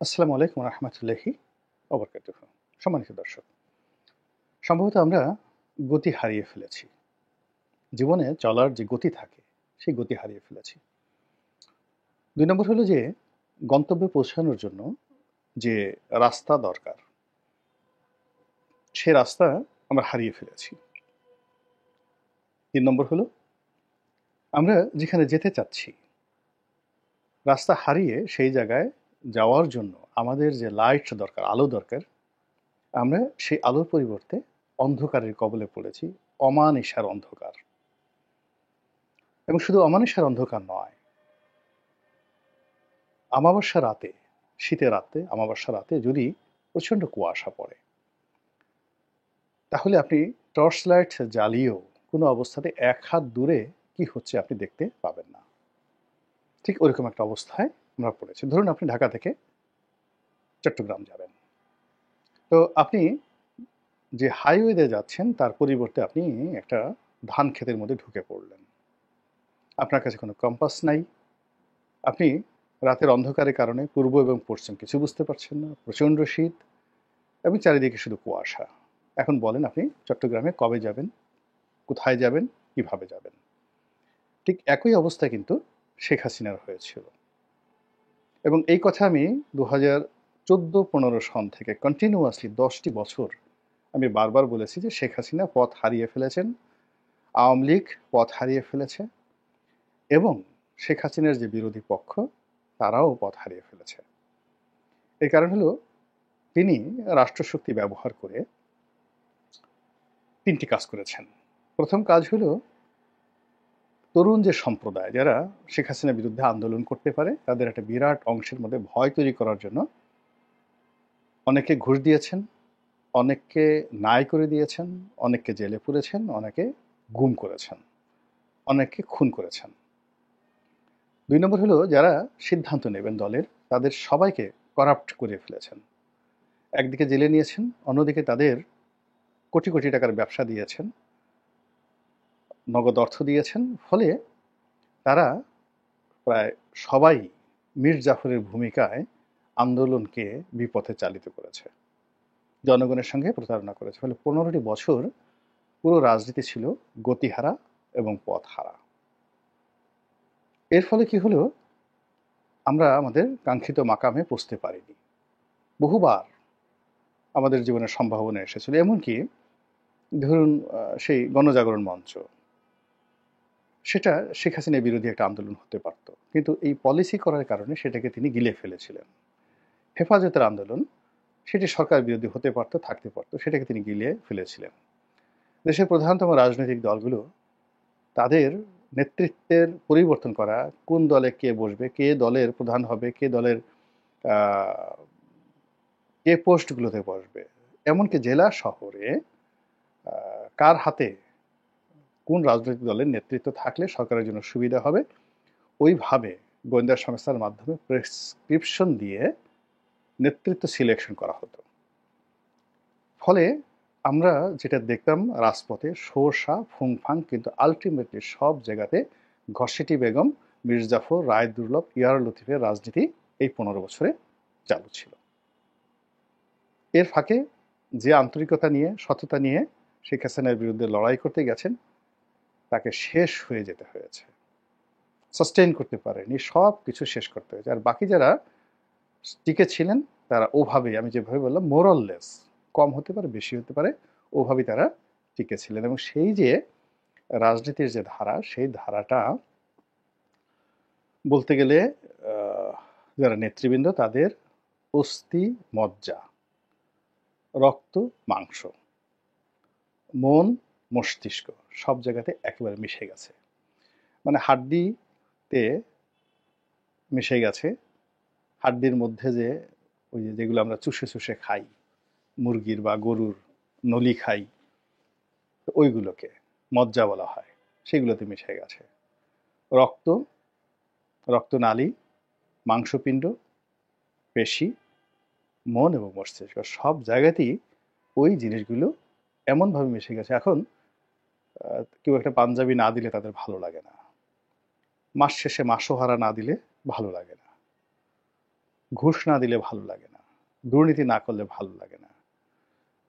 আসসালামু আলাইকুম রহমতুল্লাহি ওবরকাতুহ। সম্মানিত দর্শক, সম্ভবত আমরা গতি হারিয়ে ফেলেছি। জীবনে চলার যে গতি থাকে সেই গতি হারিয়ে ফেলেছি। ২ নম্বর হলো যে গন্তব্যে পৌঁছানোর জন্য যে রাস্তা দরকার সে রাস্তা আমরা হারিয়ে ফেলেছি। ৩ নম্বর হলো আমরা যেখানে যেতে চাচ্ছি রাস্তা হারিয়ে সেই জায়গায় যাওয়ার জন্য আমাদের যে লাইট দরকার, আলো দরকার, আমরা সেই আলোর পরিবর্তে অন্ধকারের কবলে পড়েছি। অমানিশার অন্ধকার। এবং শুধু অমানিশার অন্ধকার নয়, আমাবস্যা রাতে, শীতের রাতে, আমাবস্যা রাতে যদি প্রচণ্ড কুয়াশা পড়ে, তাহলে আপনি টর্চ লাইট জ্বালিয়েও কোনো অবস্থাতে ১ হাত দূরে কি হচ্ছে আপনি দেখতে পাবেন না। ঠিক ওরকম একটা অবস্থায় আমরা পড়েছি। ধরুন আপনি ঢাকা থেকে চট্টগ্রাম যাবেন। তো আপনি যে হাইওয়েতে যাচ্ছেন তার পরিবর্তে আপনি একটা ধান ক্ষেতের মধ্যে ঢুকে পড়লেন। আপনার কাছে কোনো কম্পাস নাই। আপনি রাতের অন্ধকারের কারণে পূর্ব এবং পশ্চিম কিছু বুঝতে পারছেন না। প্রচণ্ড শীত এবং চারিদিকে শুধু কুয়াশা। এখন বলেন আপনি চট্টগ্রামে কবে যাবেন? কোথায় যাবেন? কিভাবে যাবেন? ঠিক একই অবস্থা কিন্তু শেখ হাসিনার হয়েছিল। এবং এই কথা আমি ২০১৪-১৫ সন থেকে কন্টিনিউয়াসলি ১০টি বছর আমি বারবার বলেছি যে শেখ হাসিনা পথ হারিয়ে ফেলেছেন, আওয়ামী লীগ পথ হারিয়ে ফেলেছে এবং শেখ হাসিনার যে বিরোধী পক্ষ তারাও পথ হারিয়ে ফেলেছে। এর কারণ হলো তিনি রাষ্ট্রশক্তি ব্যবহার করে ৩টি কাজ করেছেন। প্রথম কাজ হলো তরুণ যে সম্প্রদায় যারা শেখ হাসিনার বিরুদ্ধে আন্দোলন করতে পারে তাদের একটা বিরাট অংশের মধ্যে ভয় তৈরি করার জন্য অনেকে ঘুষ দিয়েছেন, অনেককে নায় করে দিয়েছেন, অনেককে জেলে পুরেছেন, অনেকে গুম করেছেন, অনেককে খুন করেছেন। ২ নম্বর হলো যারা সিদ্ধান্ত নেবেন দলের তাদের সবাইকে করাপ্ট করে ফেলেছেন। একদিকে জেলে নিয়েছেন, অন্যদিকে তাদের কোটি কোটি টাকার ব্যবসা দিয়েছেন, নগদ অর্থ দিয়েছেন। ফলে তারা প্রায় সবাই মীর জাফরের ভূমিকায় আন্দোলনকে বিপথে চালিত করেছে, জনগণের সঙ্গে প্রতারণা করেছে। ফলে ১৫টি বছর পুরো রাজনীতি ছিল গতিহারা এবং পথহারা। এর ফলে কি হলো, আমরা আমাদের কাঙ্ক্ষিত মাকামে পৌঁছতে পারিনি। বহুবার আমাদের জীবনের সম্ভাবনা এসেছিল। এমনকি ধরুন সেই গণজাগরণ মঞ্চ, সেটা শেখ হাসিনার বিরোধী একটা আন্দোলন হতে পারত, কিন্তু এই পলিসি করার কারণে সেটাকে তিনি গিলে ফেলেছিলেন। হেফাজতের আন্দোলন, সেটি সরকার বিরোধী হতে পারত, থাকতে পারত, সেটাকে তিনি গিলিয়ে ফেলেছিলেন। দেশের প্রধানতম রাজনৈতিক দলগুলো তাদের নেতৃত্বের পরিবর্তন করা, কোন দলে কে বসবে, কে দলের প্রধান হবে, কে দলের কে পোস্টগুলোতে বসবে, এমনকি জেলা শহরে কার হাতে কোন রাজনৈতিক দলের নেতৃত্ব থাকলে সরকারের জন্য সুবিধা হবে, ওইভাবে গোয়েন্দা সংস্থার মাধ্যমে প্রেসক্রিপশন দিয়ে নেতৃত্ব সিলেকশন করা হতো। ফলে আমরা যেটা দেখতাম রাজপথে শোরশা ফুংফাং, কিন্তু আলটিমেটলি সব জায়গাতে ঘসেটি বেগম, মীর জাফর, রায় দুর্লভ, ইয়ার লতিফের রাজনীতি এই ১৫ বছরে চালু ছিল। এর ফাঁকে যে আন্তরিকতা নিয়ে, সততা নিয়ে শেখ হাসিনার বিরুদ্ধে লড়াই করতে গেছেন তাকে শেষ হয়ে যেতে হয়েছে, সাস্টেইন করতে পারেনি, সব কিছু শেষ করতে হয়েছে। আর বাকি যারা টিকে ছিলেন তারা ওভাবেই, আমি যেভাবে বললাম, মোরাললেস, কম হতে পারে বেশি হতে পারে, ওভাবেই তারা টিকে ছিলেন। এবং সেই যে রাজনীতির যে ধারা, সেই ধারাটা বলতে গেলে যারা নেতৃবৃন্দ তাদের অস্থি মজ্জা, রক্ত মাংস, মন মস্তিষ্ক সব জায়গাতে একেবারে মিশে গেছে। মানে হাড্ডিতে মিশে গেছে। হাড্ডির মধ্যে যে ওই যেগুলো আমরা চুষে চুষে খাই, মুরগির বা গরুর নলি খাই, ওইগুলোকে মজ্জা বলা হয়, সেগুলোতে মিশে গেছে। রক্ত, রক্তনালী, মাংসপিণ্ড, পেশি, মন এবং মস্তিষ্ক সব জায়গাতেই ওই জিনিসগুলো এমনভাবে মিশে গেছে। এখন কেউ একটা পাঞ্জাবি না দিলে তাদের ভালো লাগে না, মাস শেষে মাসোহারা না দিলে ভালো লাগে না, ঘুষ না দিলে ভালো লাগে না, দুর্নীতি না করলে ভালো লাগে না,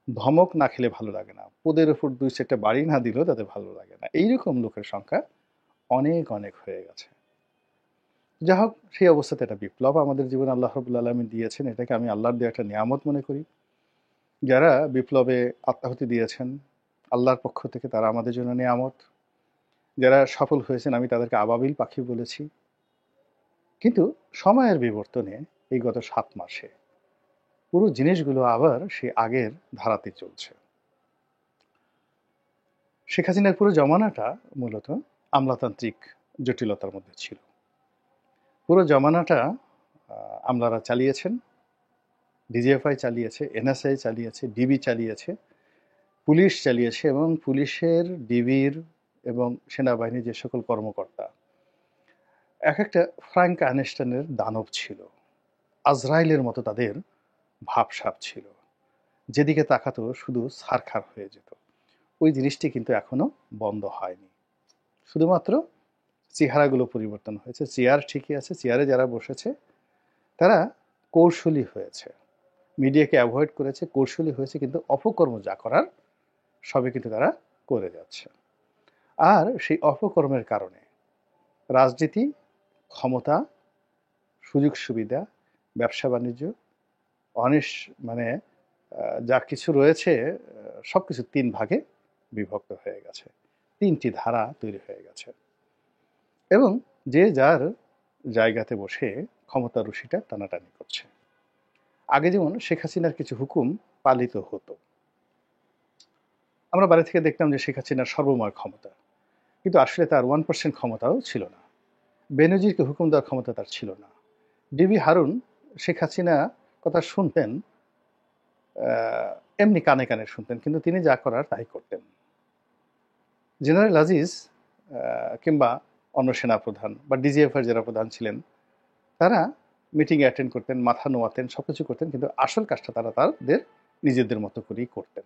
ধমক না খেলে ভালো লাগে না, পদের উপর ২-৪টা বাড়ি না দিলেও তাদের ভালো লাগে না। এইরকম লোকের সংখ্যা অনেক অনেক হয়ে গেছে। যা হোক, সেই অবস্থাতে একটা বিপ্লব আমাদের জীবনে আল্লাহ রাব্বুল আলামিন দিয়েছেন। এটাকে আমি আল্লাহর দেওয়া একটা নিয়ামত মনে করি। যারা বিপ্লবে আত্মাহুতি দিয়েছেন আল্লাহর পক্ষ থেকে, তারা আমাদের জন্য নিয়ামত। যারা সফল হয়েছেন আমি তাদেরকে আবাবিল পাখি বলেছি। কিন্তু সময়ের বিবর্তনে এই গত ৭ মাসে পুরো জিনিসগুলো আবার সেই আগের ধারাতে চলছে। শেখ হাসিনার পুরো জমানাটা মূলত আমলাতান্ত্রিক জটিলতার মধ্যে ছিল। পুরো জমানাটা আমলারা চালিয়েছেন, ডিজিএফআই চালিয়েছে, এনএসআই চালিয়েছে, ডিবি চালিয়েছে, পুলিশ চালিয়েছে, এবং পুলিশের, ডিবির এবং সেনাবাহিনীর যে সকল কর্মকর্তা এক একটা ফ্রাঙ্ক আইনস্টাইনের দানব ছিল। আজরাইলের মতো তাদের ভাবসাব ছিল। যেদিকে তাকাতো শুধু ছারখার হয়ে যেত। ওই জিনিসটি কিন্তু এখনো বন্ধ হয়নি। শুধুমাত্র চেহারাগুলো পরিবর্তন হয়েছে। চেয়ার ঠিকই আছে, চেয়ারে যারা বসেছে তারা কৌশলী হয়েছে, মিডিয়াকে অ্যাভয়েড করেছে, কৌশলী হয়েছে, কিন্তু অপকর্ম যা করার সবই কিন্তু তারা করে যাচ্ছে। আর সেই অপকর্মের কারণে রাজনীতি, ক্ষমতা, সুযোগ সুবিধা, ব্যবসা বাণিজ্য, মানে যা কিছু রয়েছে সব কিছু ৩ ভাগে বিভক্ত হয়ে গেছে। ৩টি ধারা তৈরি হয়ে গেছে, এবং যে যার জায়গাতে বসে ক্ষমতার রশিটা টানাটানি করছে। আগে যেমন শেখ হাসিনার কিছু হুকুম পালিত হতো, আমরা বাইরে থেকে দেখতাম যে শেখ হাসিনার সর্বময় ক্ষমতা, কিন্তু আসলে তার 1% ক্ষমতাও ছিল না। বেনজিরকে হুকুম দেওয়ার ক্ষমতা তার ছিল না। ডিবি হারুন শেখ হাসিনা কথা শুনতেন, এমনি কানে কানে শুনতেন, কিন্তু তিনি যা করার তাই করতেন। জেনারেল আজিজ কিংবা অন্য সেনাপ্রধান বা ডিজিএফআর যারা প্রধান ছিলেন, তারা মিটিংয়ে অ্যাটেন্ড করতেন, মাথা নোয়াতেন, সব কিছু করতেন, কিন্তু আসল কাজটা তারা তাদের নিজেদের মতো করেই করতেন।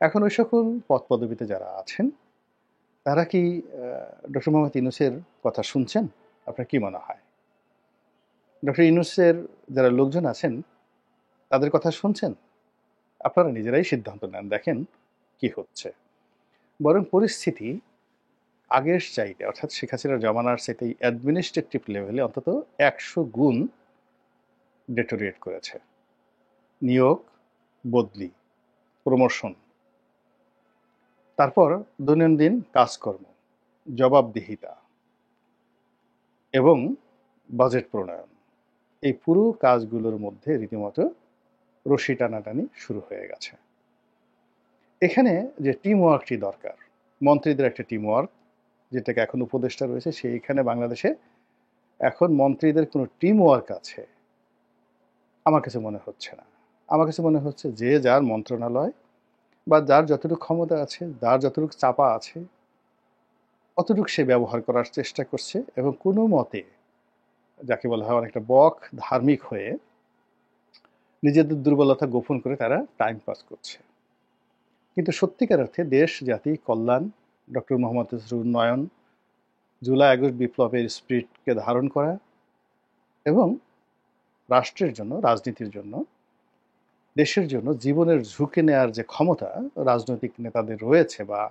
এখন ওই সকল পদ পদবিতে যারা আছেন তারা কি ডক্টর মোহাম্মদ ইউনূসের কথা শুনছেন? আপনার কি মনে হয়? ডক্টর ইউনূসের যারা লোকজন আছেন তাদের কথা শুনছেন? আপনারা নিজেরাই সিদ্ধান্ত নেন, দেখেন কি হচ্ছে। বরং পরিস্থিতি আগের চাইতে, অর্থাৎ শেখ হাসিনার জমানার চাইতে অ্যাডমিনিস্ট্রেটিভ লেভেলে অন্তত ১০০ গুণ ডেটোরিয়েট করেছে। নিয়োগ, বদলি, প্রমোশন, তারপর দৈনন্দিন কাজকর্ম, জবাবদিহিতা এবং বাজেট প্রণয়ন, এই পুরো কাজগুলোর মধ্যে রীতিমতো রশি টানাটানি শুরু হয়ে গেছে। এখানে যে টিম ওয়ার্কটি দরকার, মন্ত্রীদের একটা টিম ওয়ার্ক, যেটাকে এখন উপদেষ্টা রয়েছে, সেইখানে বাংলাদেশে এখন মন্ত্রীদের কোনো টিম ওয়ার্ক আছে আমার কাছে মনে হচ্ছে না। আমার কাছে মনে হচ্ছে যে যার মন্ত্রণালয় বা যার যতটুকু ক্ষমতা আছে, যার যতটুকু চাপা আছে, অতটুকু সে ব্যবহার করার চেষ্টা করছে, এবং কোনো মতে যাকে বলা হয় অনেকটা বক ধার্মিক হয়ে নিজেদের দুর্বলতা গোপন করে তারা টাইম পাস করছে। কিন্তু সত্যিকার অর্থে দেশ জাতি কল্যাণ, ডক্টর মোহাম্মদ ইউনূসের উন্নয়ন, জুলাই আগস্ট বিপ্লবের স্পিরিটকে ধারণ করা এবং রাষ্ট্রের জন্য, রাজনীতির জন্য, দেশের জন্য জীবনের ঝুঁকি নেওয়ার যে ক্ষমতা রাজনৈতিক নেতাদের রয়েছে বা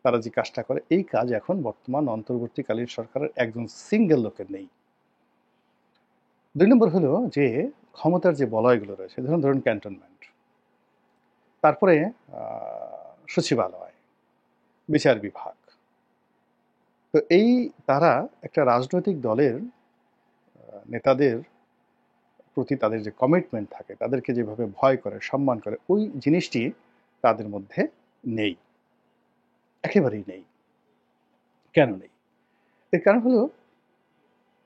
তারা যে কাজটা করে, এই কাজ এখন বর্তমান অন্তর্বর্তীকালীন সরকারের একজন সিঙ্গেল লোকের নেই। ২ নম্বর হলো যে ক্ষমতার যে বলয়গুলো রয়েছে, ধরুন ক্যান্টনমেন্ট, তারপরে সচিবালয়, বিচার বিভাগ, তো এই তারা একটা রাজনৈতিক দলের নেতাদের প্রতি তাদের যে কমিটমেন্ট থাকে, তাদেরকে যেভাবে ভয় করে, সম্মান করে, ওই জিনিসটি তাদের মধ্যে নেই, একেবারেই নেই। কেন নেই? এর কারণ হলো,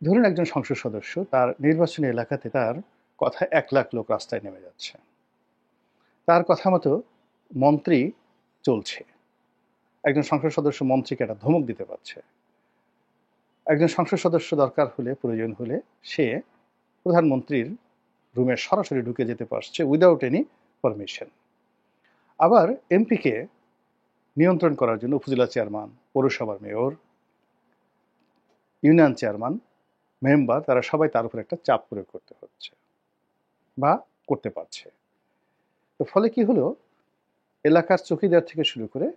ধরুন একজন সংসদ সদস্য, তার নির্বাচনী এলাকাতে তার কথা ১ লাখ লোক রাস্তায় নেমে যাচ্ছে, তার কথা মতো মন্ত্রী চলছে, একজন সংসদ সদস্য মন্ত্রীকে একটা ধমক দিতে পারছে, একজন সংসদ সদস্য দরকার হলে, প্রয়োজন হলে সে প্রধানমন্ত্রীর রুমে সরাসরি ঢুকে যেতে পারছে উইদাউট এনি পারমিশন। আবার এমপিকে নিয়ন্ত্রণ করার জন্য উপজেলা চেয়ারম্যান, পৌরসভার মেয়র, ইউনিয়ন চেয়ারম্যান মেম্বার তারা সবাই তার উপর একটা চাপ প্রয়োগ করতে হচ্ছে বা করতে পারছে। তো ফলে কি হলো, এলাকার চৌকিদার থেকে শুরু করে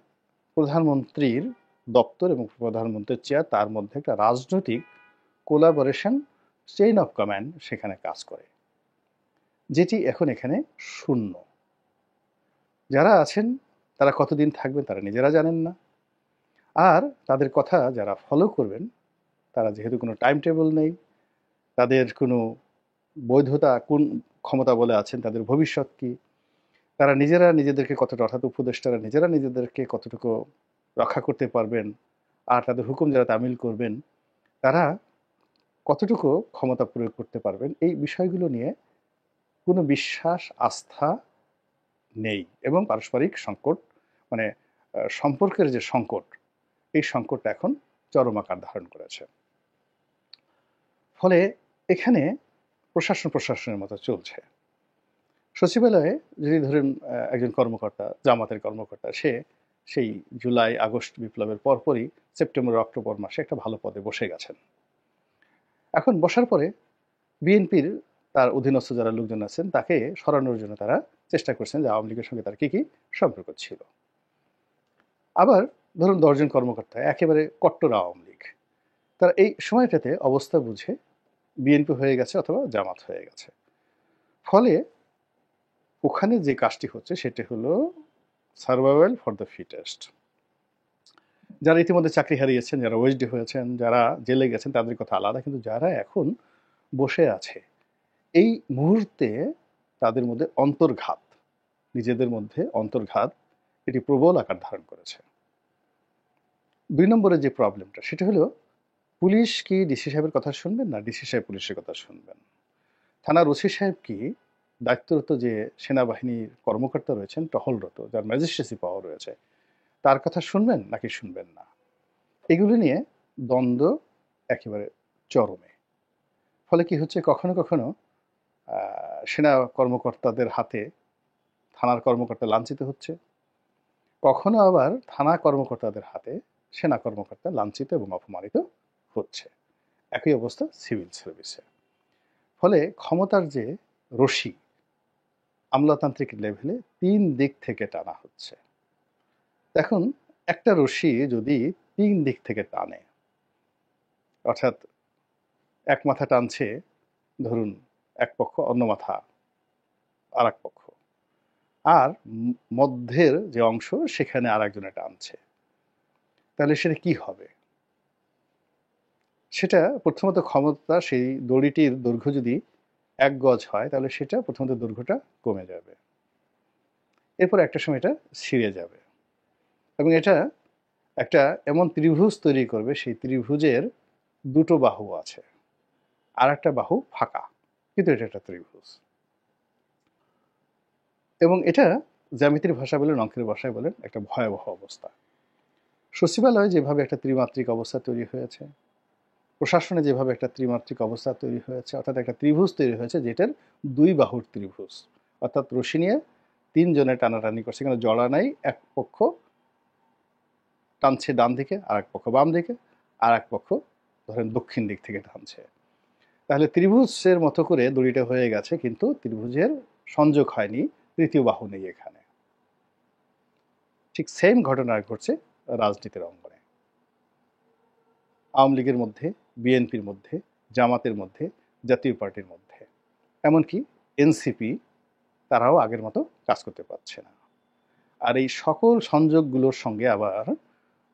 প্রধানমন্ত্রীর দপ্তর এবং প্রধানমন্ত্রীর চেয়ার, তার মধ্যে একটা রাজনৈতিক কোলাবোরেশন, চেইন অফ কমান্ড সেখানে কাজ করে, যেটি এখন এখানে শূন্য। যারা আছেন তারা কতদিন থাকবেন তারা নিজেরা জানেন না, আর তাদের কথা যারা ফলো করবেন তারা যেহেতু কোনো টাইম টেবিল নেই, তাদের কোনো বৈধতা কোন ক্ষমতা বলে আছেন, তাদের ভবিষ্যৎ কি, তারা নিজেরা নিজেদেরকে কতটা, অর্থাৎ উপদেষ্টারা নিজেরা নিজেদেরকে কতটুকু রক্ষা করতে পারবেন, আর তাদের হুকুম যারা তামিল করবেন তারা কতটুকু ক্ষমতা প্রয়োগ করতে পারবেন, এই বিষয়গুলো নিয়ে কোনো বিশ্বাস আস্থা নেই। এবং পারস্পরিক সংকট, মানে সম্পর্কের যে সংকট, এই সংকটটা এখন চরম আকার ধারণ করেছে। ফলে এখানে প্রশাসনের মতো চলছে। সচিবালয়ে যদি ধরেন একজন কর্মকর্তা, জামাতের কর্মকর্তা, সে সেই জুলাই আগস্ট বিপ্লবের পরপরই সেপ্টেম্বর অক্টোবর মাসে একটা ভালো পদে বসে গেছেন। এখন বসার পরে বিএনপির তার অধীনস্থ যারা লোকজন আছেন তাকে সরানোর জন্য তারা চেষ্টা করছেন যে আওয়ামী লীগের সঙ্গে তার কী কী সম্পর্ক ছিল। আবার ধরুন 10 জন কর্মকর্তা একেবারে কট্টর আওয়ামী লীগ, তারা এই সময়টাতে অবস্থা বুঝে বিএনপি হয়ে গেছে অথবা জামাত হয়ে গেছে। ফলে ওখানে যে কাজটি হচ্ছে সেটা হলো সার্ভাইভাল ফর দ্য ফিটেস্ট। যারা ইতিমধ্যে চাকরি হারিয়েছেন, যারা ওএসডি হয়েছেন, যারা জেলে গেছেন, তাদের কথা আলাদা, কিন্তু যারা এখন বসে আছে এই মুহূর্তে তাদের মধ্যে অন্তর্ঘাত, নিজেদের মধ্যে অন্তর্ঘাত, এটি প্রবল আকার ধারণ করেছে। 2 নম্বরে যে প্রবলেমটা সেটা হলো, পুলিশ কি ডিসি সাহেবের কথা শুনবেন না ডিসি সাহেব পুলিশের কথা শুনবেন? থানার ওসি সাহেব কি দায়িত্বরত যে সেনাবাহিনীর কর্মকর্তা রয়েছেন টহলরত, যার ম্যাজিস্ট্রেসি পাওয়ার রয়েছে, তার কথা শুনবেন নাকি শুনবেন না? এগুলো নিয়ে দ্বন্দ্ব একেবারে চরমে। ফলে কি হচ্ছে, কখনো কখনো সেনা কর্মকর্তাদের হাতে থানার কর্মকর্তা লাঞ্ছিত হচ্ছে, কখনো আবার থানা কর্মকর্তাদের হাতে সেনা কর্মকর্তা লাঞ্ছিত এবং অপমানিত হচ্ছে। একই অবস্থা সিভিল সার্ভিসে। ফলে ক্ষমতার যে রশি আমলাতান্ত্রিক লেভেলে 3 দিক থেকে টানা হচ্ছে। এখন একটা রশি যদি 3 দিক থেকে টানে, অর্থাৎ এক মাথা টানছে ধরুন এক পক্ষ, অন্য মাথা আর এক পক্ষ, আর মধ্যের যে অংশ সেখানে আর একজনে টানছে, তাহলে সেটা কি হবে? সেটা প্রথমত ক্ষমতা, সেই দড়িটির দৈর্ঘ্য যদি 1 গজ হয় তাহলে সেটা প্রথমত দৈর্ঘ্যটা কমে যাবে, এরপর একটা সময় এটা ছিঁড়ে যাবে, এবং এটা একটা এমন ত্রিভুজ তৈরি করবে, সেই ত্রিভুজের 2টো বাহু আছে, আর একটা বাহু ফাঁকা, কিন্তু এটা একটা ত্রিভুজ। এবং এটা জ্যামিতির ভাষা বলেন, অঙ্কের ভাষায় বলেন, একটা ভয়াবহ অবস্থা। সচিবালয়ে যেভাবে একটা ত্রিমাত্রিক অবস্থা তৈরি হয়েছে, প্রশাসনে যেভাবে একটা ত্রিমাত্রিক অবস্থা তৈরি হয়েছে, অর্থাৎ একটা ত্রিভুজ তৈরি হয়েছে যেটার 2 বাহুর ত্রিভুজ, অর্থাৎ রশি নিয়ে 3 জনে টানাটানি করছে, এখানে জড়া নাই, এক পক্ষ টানছে ডান দিকে, আর এক পক্ষ বাম দিকে, আর এক পক্ষ ধরেন দক্ষিণ দিক থেকে টানছে। তাহলে ত্রিভুজের মতো করে দড়িটা হয়ে গেছে, কিন্তু ত্রিভুজের সংযোগ হয়নি, তৃতীয় বাহু নেই এখানে। ঠিক সেম ঘটনা ঘটছে রাজনীতির অঙ্গনে, আওয়ামী লীগের মধ্যে, বিএনপির মধ্যে, জামাতের মধ্যে, জাতীয় পার্টির মধ্যে, এমনকি এনসিপি, তারাও আগের মতো কাজ করতে পারছে না। আর এই সকল সংযোগগুলোর সঙ্গে আবার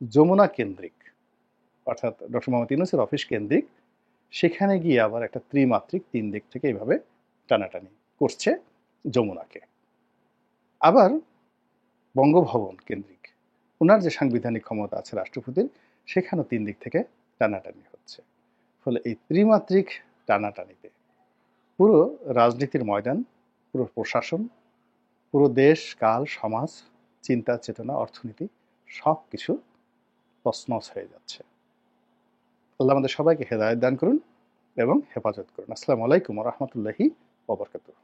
যমুনা কেন্দ্রিক, অর্থাৎ ডক্টর মোহাম্মদ ইউনূসের অফিস কেন্দ্রিক, সেখানে গিয়ে আবার একটা ত্রিমাত্রিক 3 দিক থেকে এইভাবে টানাটানি করছে যমুনাকে। আবার বঙ্গভবন কেন্দ্রিক, ওনার যে সাংবিধানিক ক্ষমতা আছে রাষ্ট্রপতির, সেখানেও 3 দিক থেকে টানাটানি হচ্ছে। ফলে এই ত্রিমাত্রিক টানাটানিতে পুরো রাজনীতির ময়দান, পুরো প্রশাসন, পুরো দেশ, কাল, সমাজ, চিন্তা চেতনা, অর্থনীতি, সব কিছু তছনছ হয়ে যাচ্ছে। আল্লাহ আমাদের সবাইকে হেদায়েত দান করুন এবং হেফাজত করুন। আসসালামু আলাইকুম ওয়া রাহমাতুল্লাহি ওয়া বারাকাতুহু।